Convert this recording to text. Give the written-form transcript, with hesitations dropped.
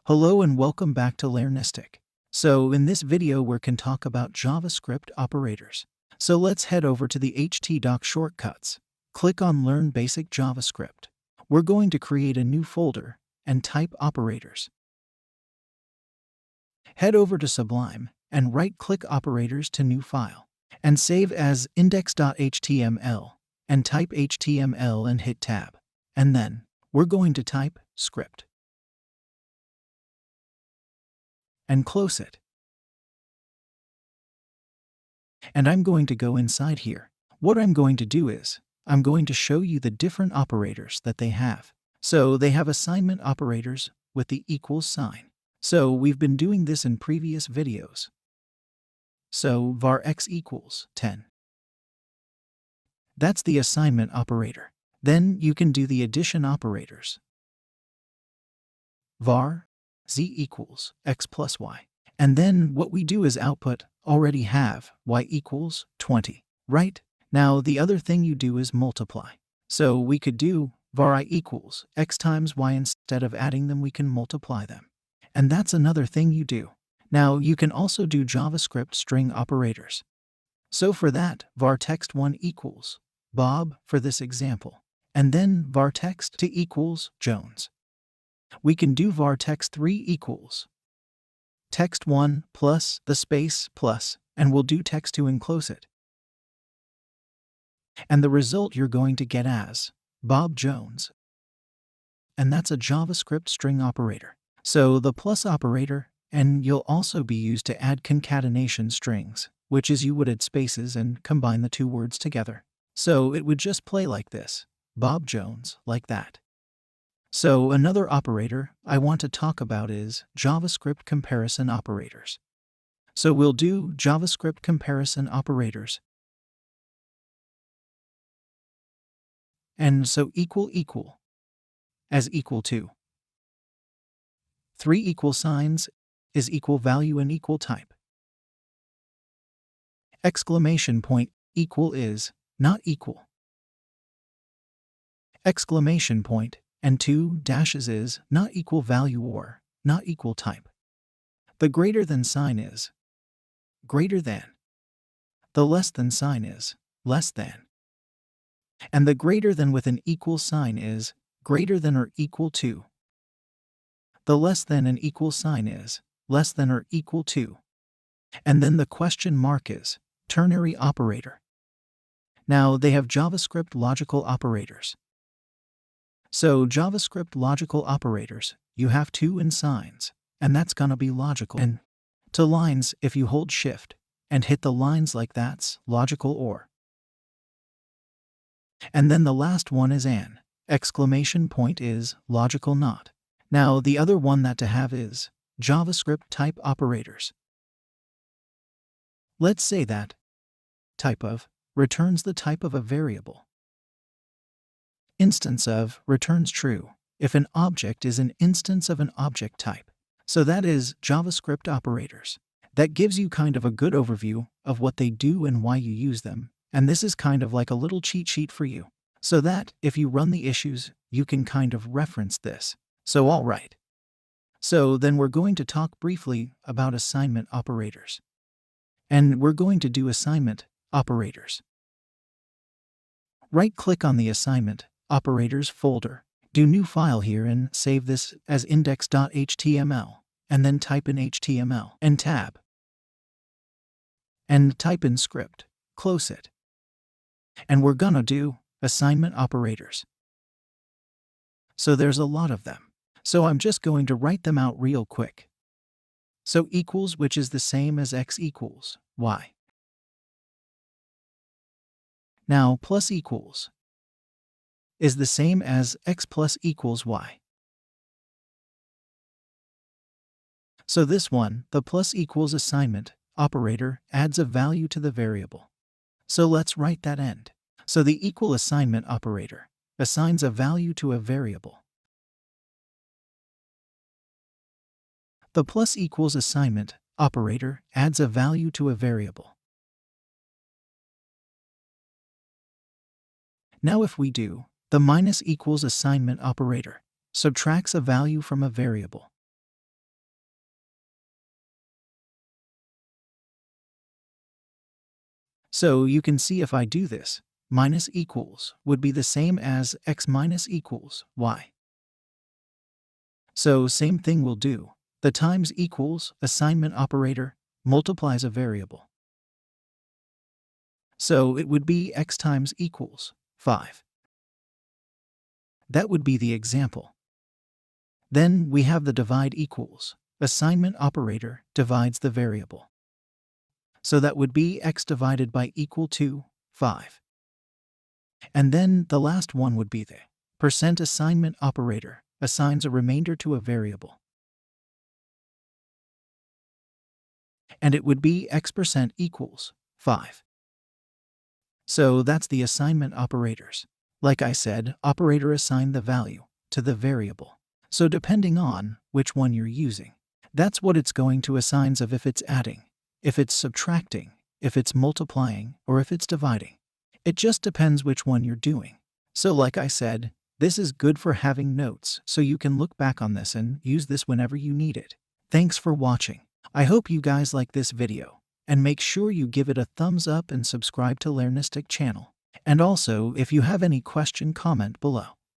Hello and welcome back to Learnistic. So in this video we can talk about JavaScript operators. So let's head over to the htdoc shortcuts. Click on Learn Basic JavaScript. We're going to create a new folder and type operators. Head over to Sublime and right-click Operators to New File and save as index.html and type HTML and hit Tab. And then we're going to type script and close it. And I'm going to go inside here. What I'm going to do is, I'm going to show you the different operators that they have. So they have assignment operators with the equals sign. So we've been doing this in previous videos. So var x equals 10. That's the assignment operator. Then you can do the addition operators. Var z equals x plus y. And then what we do is output already have y equals 20, right? Now the other thing you do is multiply. So we could do var I equals x times y. Instead of adding them, we can multiply them. And that's another thing you do. Now you can also do JavaScript string operators. So for that, var text1 equals Bob for this example. And then var text2 equals Jones. We can do var text3 equals text1 plus the space plus, and we'll do text2 and close it. And the result you're going to get as Bob Jones. And that's a JavaScript string operator. So the plus operator, and you'll also be used to add concatenation strings, which is you would add spaces and combine the two words together. So it would just play like this, Bob Jones, like that. So another operator I want to talk about is JavaScript comparison operators. So we'll do JavaScript comparison operators. And so equal as equal to. 3 equal signs is equal value and equal type. Exclamation point equal is not equal. Exclamation point and 2 dashes is not equal value or not equal type. The greater than sign is greater than. The less than sign is less than. And the greater than with an equal sign is greater than or equal to. The less than an equal sign is less than or equal to. And then the question mark is ternary operator. Now they have JavaScript logical operators. So JavaScript logical operators, you have 2 in signs, and that's gonna be logical. And to lines, if you hold shift and hit the lines like that's logical or. And then the last one is an exclamation point is logical not. Now the other one that to have is JavaScript type operators. Let's say that type of returns the type of a variable. Instance of returns true if an object is an instance of an object type. So that is JavaScript operators. That gives you kind of a good overview of what they do and why you use them. And this is kind of like a little cheat sheet for you, so that if you run the issues, you can kind of reference this. So all right. So then we're going to talk briefly about assignment operators. And we're going to do assignment operators. Right-click on the assignment operators folder. Do new file here and save this as index.html, and then type in HTML and tab. And type in script. Close it. And we're gonna do assignment operators. So there's a lot of them. So I'm just going to write them out real quick. So equals, which is the same as x equals y. Now plus equals is the same as x plus equals y. So this one, the plus equals assignment operator, adds a value to the variable. So let's write that end. So the equal assignment operator assigns a value to a variable. The plus equals assignment operator adds a value to a variable. Now if we do, the minus equals assignment operator subtracts a value from a variable. So you can see if I do this, minus equals would be the same as x minus equals y. So same thing will do. The times equals assignment operator multiplies a variable. So it would be x times equals 5. That would be the example. Then we have the divide equals. Assignment operator divides the variable. So that would be x divided by equal to 5. And then the last one would be the percent assignment operator assigns a remainder to a variable. And it would be x% equals 5. So that's the assignment operators. Like I said, operator assign the value to the variable. So depending on which one you're using, that's what it's going to assign of if it's adding, if it's subtracting, if it's multiplying, or if it's dividing. It just depends which one you're doing. So like I said, this is good for having notes so you can look back on this and use this whenever you need it. Thanks for watching. I hope you guys like this video, and make sure you give it a thumbs up and subscribe to Learnistic channel. And also, if you have any question, comment below.